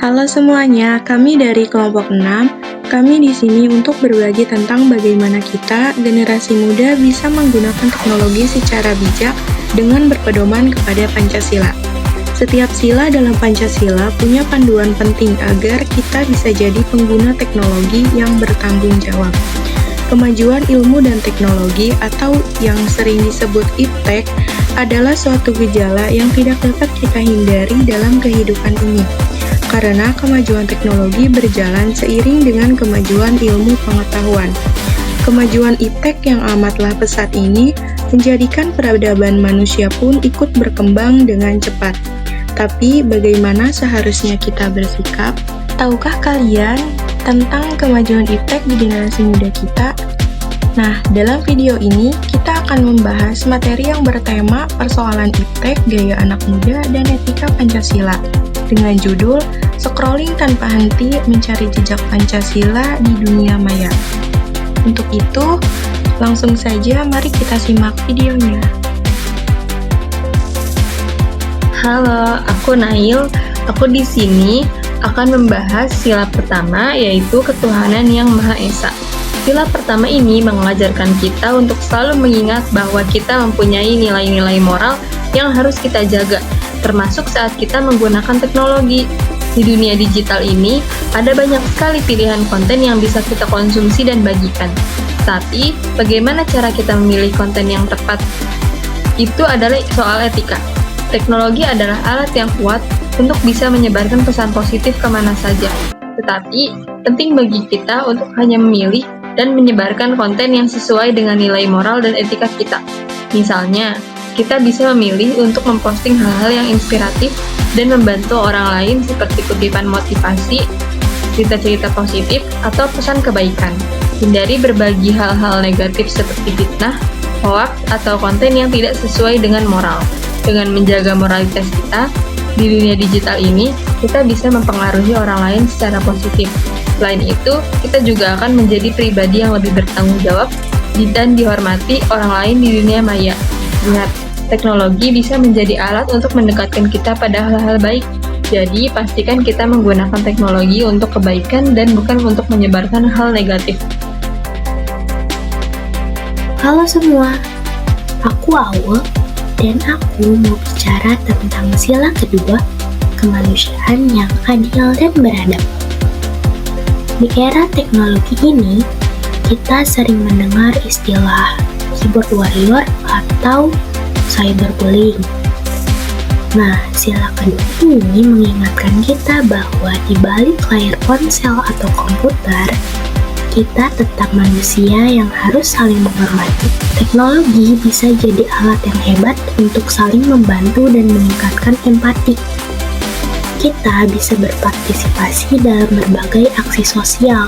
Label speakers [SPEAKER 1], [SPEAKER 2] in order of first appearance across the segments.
[SPEAKER 1] Halo semuanya, kami dari kelompok 6. Kami di sini untuk berbagi tentang bagaimana kita, generasi muda, bisa menggunakan teknologi secara bijak dengan berpedoman kepada Pancasila. Setiap sila dalam Pancasila punya panduan penting agar kita bisa jadi pengguna teknologi yang bertanggung jawab. Kemajuan ilmu dan teknologi atau yang sering disebut iptek adalah suatu gejala yang tidak dapat kita hindari dalam kehidupan ini. Karena kemajuan teknologi berjalan seiring dengan kemajuan ilmu pengetahuan. Kemajuan iptek yang amatlah pesat ini menjadikan peradaban manusia pun ikut berkembang dengan cepat. Tapi bagaimana seharusnya kita bersikap? Tahukah kalian tentang kemajuan iptek di generasi muda kita? Nah, dalam video ini kita akan membahas materi yang bertema persoalan iptek, gaya anak muda, dan etika Pancasila dengan judul Scrolling Tanpa Henti Mencari Jejak Pancasila di Dunia Maya. Untuk itu, langsung saja mari kita simak videonya.
[SPEAKER 2] Halo, aku Nail. Aku di sini akan membahas sila pertama, yaitu ketuhanan yang Maha Esa. Sila pertama ini mengajarkan kita untuk selalu mengingat bahwa kita mempunyai nilai-nilai moral yang harus kita jaga, termasuk saat kita menggunakan teknologi. Di dunia digital ini, ada banyak sekali pilihan konten yang bisa kita konsumsi dan bagikan. Tapi, bagaimana cara kita memilih konten yang tepat? Itu adalah soal etika. Teknologi adalah alat yang kuat untuk bisa menyebarkan pesan positif kemana saja. Tetapi, penting bagi kita untuk hanya memilih dan menyebarkan konten yang sesuai dengan nilai moral dan etika kita. Misalnya, kita bisa memilih untuk memposting hal-hal yang inspiratif dan membantu orang lain seperti kutipan motivasi, cerita-cerita positif, atau pesan kebaikan. Hindari berbagi hal-hal negatif seperti fitnah, hoaks, atau konten yang tidak sesuai dengan moral. Dengan menjaga moralitas kita, di dunia digital ini, kita bisa mempengaruhi orang lain secara positif. Selain itu, kita juga akan menjadi pribadi yang lebih bertanggung jawab dan dihormati orang lain di dunia maya. Ingat, teknologi bisa menjadi alat untuk mendekatkan kita pada hal-hal baik. Jadi, pastikan kita menggunakan teknologi untuk kebaikan dan bukan untuk menyebarkan hal negatif.
[SPEAKER 3] Halo semua, aku Aul dan aku mau bicara tentang sila kedua, kemanusiaan yang adil dan beradab. Di era teknologi ini, kita sering mendengar istilah keyboard warrior atau cyberbullying. Nah, sila kedua ini mengingatkan kita bahwa di balik layar ponsel atau komputer, kita tetap manusia yang harus saling menghormati. Teknologi bisa jadi alat yang hebat untuk saling membantu dan meningkatkan empati. Kita bisa berpartisipasi dalam berbagai aksi sosial,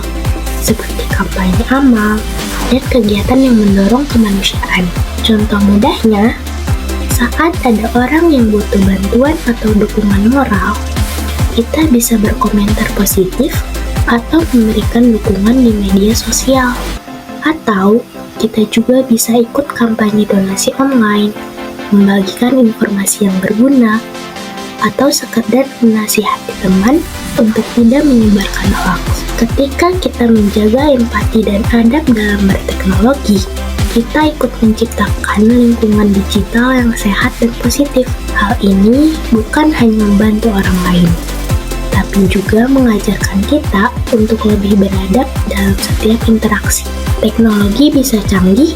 [SPEAKER 3] seperti kampanye amal dan kegiatan yang mendorong kemanusiaan. Contoh mudahnya, saat ada orang yang butuh bantuan atau dukungan moral, kita bisa berkomentar positif atau memberikan dukungan di media sosial. Atau, kita juga bisa ikut kampanye donasi online, membagikan informasi yang berguna, atau sekedar menasihati teman untuk tidak menyebarkan hoax. Ketika kita menjaga empati dan adab dalam berteknologi, kita ikut menciptakan lingkungan digital yang sehat dan positif. Hal ini bukan hanya membantu orang lain, tapi juga mengajarkan kita untuk lebih beradab dalam setiap interaksi. Teknologi bisa canggih,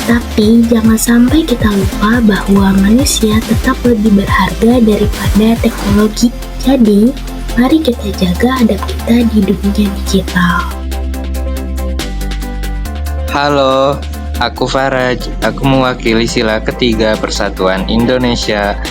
[SPEAKER 3] tapi jangan sampai kita lupa bahwa manusia tetap lebih berharga daripada teknologi. Jadi, mari kita jaga adab kita di dunia digital.
[SPEAKER 4] Halo, aku Faraj. Aku mewakili sila ketiga Persatuan Indonesia.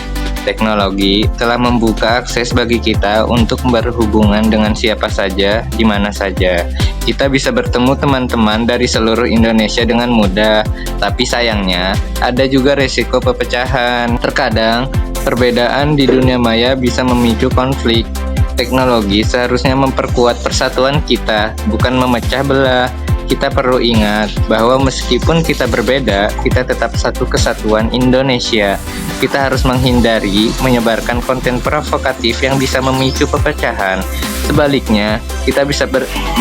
[SPEAKER 4] Teknologi telah membuka akses bagi kita untuk berhubungan dengan siapa saja, di mana saja. Kita bisa bertemu teman-teman dari seluruh Indonesia dengan mudah, tapi sayangnya ada juga resiko perpecahan. Terkadang, perbedaan di dunia maya bisa memicu konflik. Teknologi seharusnya memperkuat persatuan kita, bukan memecah belah. kita perlu ingat bahwa meskipun kita berbeda, kita tetap satu kesatuan Indonesia. Kita harus menghindari menyebarkan konten provokatif yang bisa memicu perpecahan. Sebaliknya, kita bisa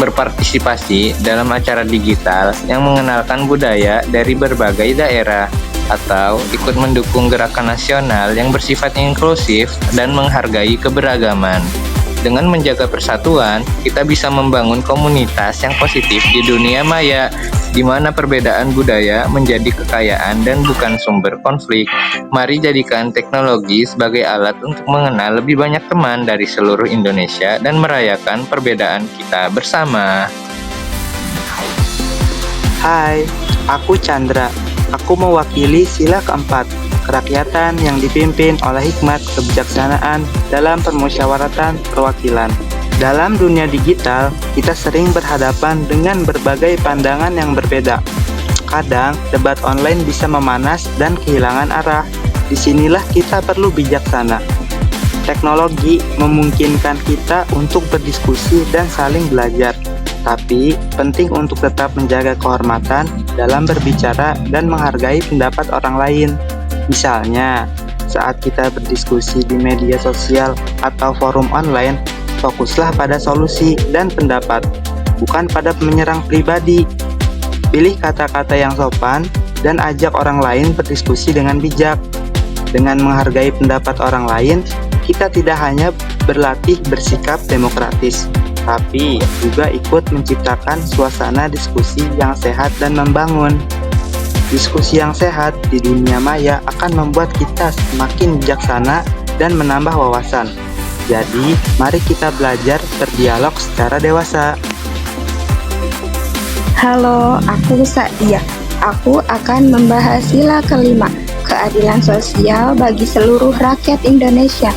[SPEAKER 4] berpartisipasi dalam acara digital yang mengenalkan budaya dari berbagai daerah, atau ikut mendukung gerakan nasional yang bersifat inklusif dan menghargai keberagaman. Dengan menjaga persatuan, kita bisa membangun komunitas yang positif di dunia maya, di mana perbedaan budaya menjadi kekayaan dan bukan sumber konflik. Mari jadikan teknologi sebagai alat untuk mengenal lebih banyak teman dari seluruh Indonesia dan merayakan perbedaan kita bersama.
[SPEAKER 5] Hai, aku Chandra. Aku mewakili sila keempat, kerakyatan yang dipimpin oleh hikmat kebijaksanaan dalam permusyawaratan perwakilan. Dalam dunia digital, kita sering berhadapan dengan berbagai pandangan yang berbeda. Kadang, debat online bisa memanas dan kehilangan arah. Disinilah kita perlu bijaksana. Teknologi memungkinkan kita untuk berdiskusi dan saling belajar. Tapi, penting untuk tetap menjaga kehormatan dalam berbicara dan menghargai pendapat orang lain. Misalnya, saat kita berdiskusi di media sosial atau forum online, fokuslah pada solusi dan pendapat, bukan pada menyerang pribadi. Pilih kata-kata yang sopan dan ajak orang lain berdiskusi dengan bijak. Dengan menghargai pendapat orang lain, kita tidak hanya berlatih bersikap demokratis, tapi juga ikut menciptakan suasana diskusi yang sehat dan membangun. Diskusi yang sehat di dunia maya akan membuat kita semakin bijaksana dan menambah wawasan. Jadi, mari kita belajar berdialog secara dewasa.
[SPEAKER 1] Halo, aku Sadia. Aku akan membahas sila kelima, keadilan sosial bagi seluruh rakyat Indonesia.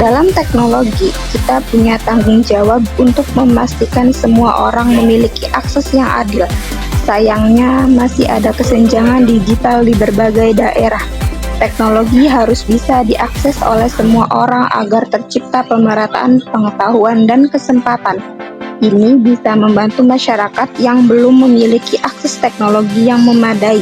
[SPEAKER 1] Dalam teknologi, kita punya tanggung jawab untuk memastikan semua orang memiliki akses yang adil. Sayangnya, masih ada kesenjangan digital di berbagai daerah. Teknologi harus bisa diakses oleh semua orang agar tercipta pemerataan pengetahuan dan kesempatan. Ini bisa membantu masyarakat yang belum memiliki akses teknologi yang memadai.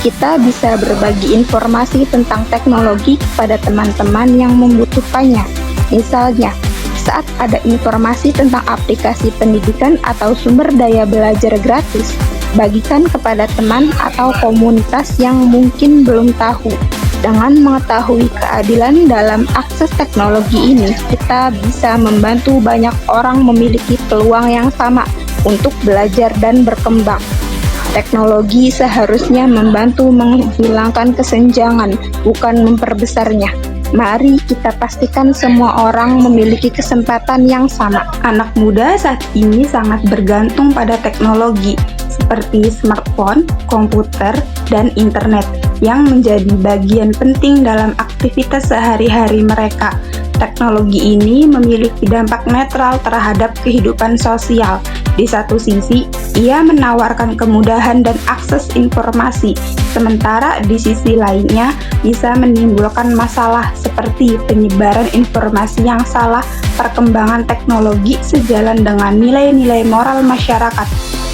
[SPEAKER 1] Kita bisa berbagi informasi tentang teknologi kepada teman-teman yang membutuhkannya. Misalnya, saat ada informasi tentang aplikasi pendidikan atau sumber daya belajar gratis, bagikan kepada teman atau komunitas yang mungkin belum tahu. Dengan mengetahui keadilan dalam akses teknologi ini, kita bisa membantu banyak orang memiliki peluang yang sama untuk belajar dan berkembang. Teknologi seharusnya membantu menghilangkan kesenjangan, bukan memperbesarnya. Mari kita pastikan semua orang memiliki kesempatan yang sama. Anak muda saat ini sangat bergantung pada teknologi, seperti smartphone, komputer, dan internet, yang menjadi bagian penting dalam aktivitas sehari-hari mereka. Teknologi ini memiliki dampak netral terhadap kehidupan sosial. Di satu sisi, ia menawarkan kemudahan dan akses informasi, sementara di sisi lainnya bisa menimbulkan masalah seperti penyebaran informasi yang salah. Perkembangan teknologi sejalan dengan nilai-nilai moral masyarakat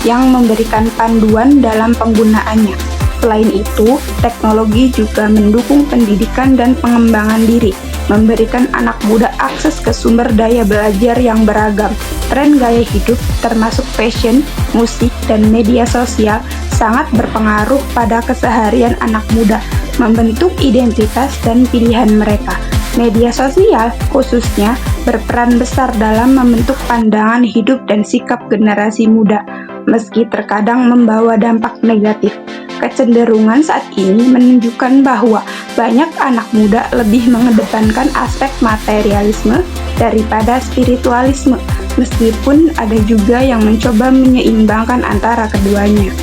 [SPEAKER 1] yang memberikan panduan dalam penggunaannya. Selain itu, teknologi juga mendukung pendidikan dan pengembangan diri, memberikan anak muda akses ke sumber daya belajar yang beragam. Tren gaya hidup, termasuk fashion, musik, dan media sosial, sangat berpengaruh pada keseharian anak muda, membentuk identitas dan pilihan mereka. Media sosial, khususnya, berperan besar dalam membentuk pandangan hidup dan sikap generasi muda, meski terkadang membawa dampak negatif. Kecenderungan saat ini menunjukkan bahwa banyak anak muda lebih mengedepankan aspek materialisme daripada spiritualisme, meskipun ada juga yang mencoba menyeimbangkan antara keduanya.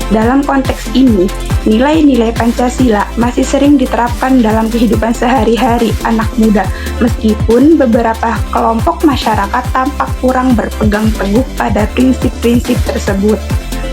[SPEAKER 1] Dalam konteks ini, nilai-nilai Pancasila masih sering diterapkan dalam kehidupan sehari-hari anak muda, meskipun beberapa kelompok masyarakat tampak kurang berpegang teguh pada prinsip-prinsip tersebut.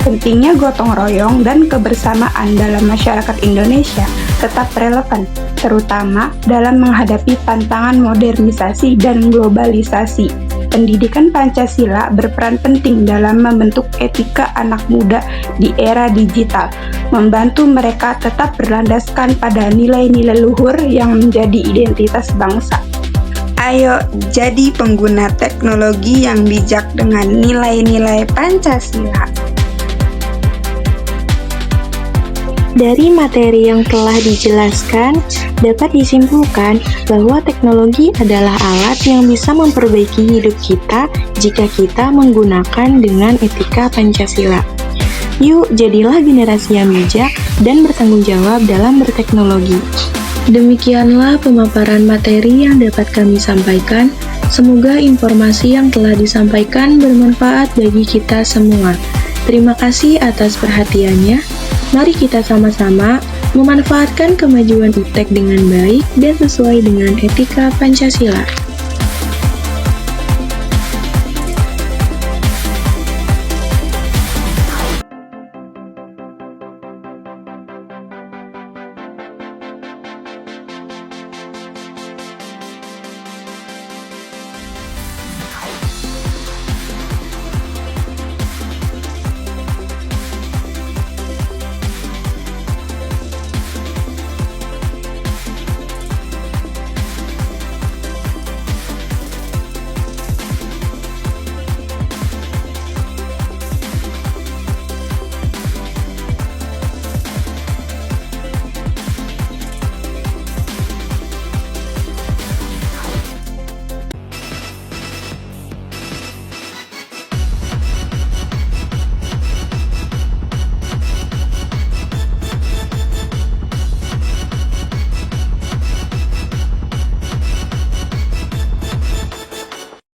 [SPEAKER 1] Pentingnya gotong royong dan kebersamaan dalam masyarakat Indonesia tetap relevan, terutama dalam menghadapi tantangan modernisasi dan globalisasi.
[SPEAKER 6] pendidikan Pancasila berperan penting dalam membentuk etika anak muda di era digital, membantu mereka tetap berlandaskan pada nilai-nilai luhur yang menjadi identitas bangsa.
[SPEAKER 1] Ayo jadi pengguna teknologi yang bijak dengan nilai-nilai Pancasila. Dari materi yang telah dijelaskan, dapat disimpulkan bahwa teknologi adalah alat yang bisa memperbaiki hidup kita jika kita menggunakan dengan etika Pancasila. Yuk, jadilah generasi yang bijak dan bertanggung jawab dalam berteknologi. Demikianlah pemaparan materi yang dapat kami sampaikan. Semoga informasi yang telah disampaikan bermanfaat bagi kita semua. Terima kasih atas perhatiannya. Mari kita sama-sama memanfaatkan kemajuan iptek dengan baik dan sesuai dengan etika Pancasila.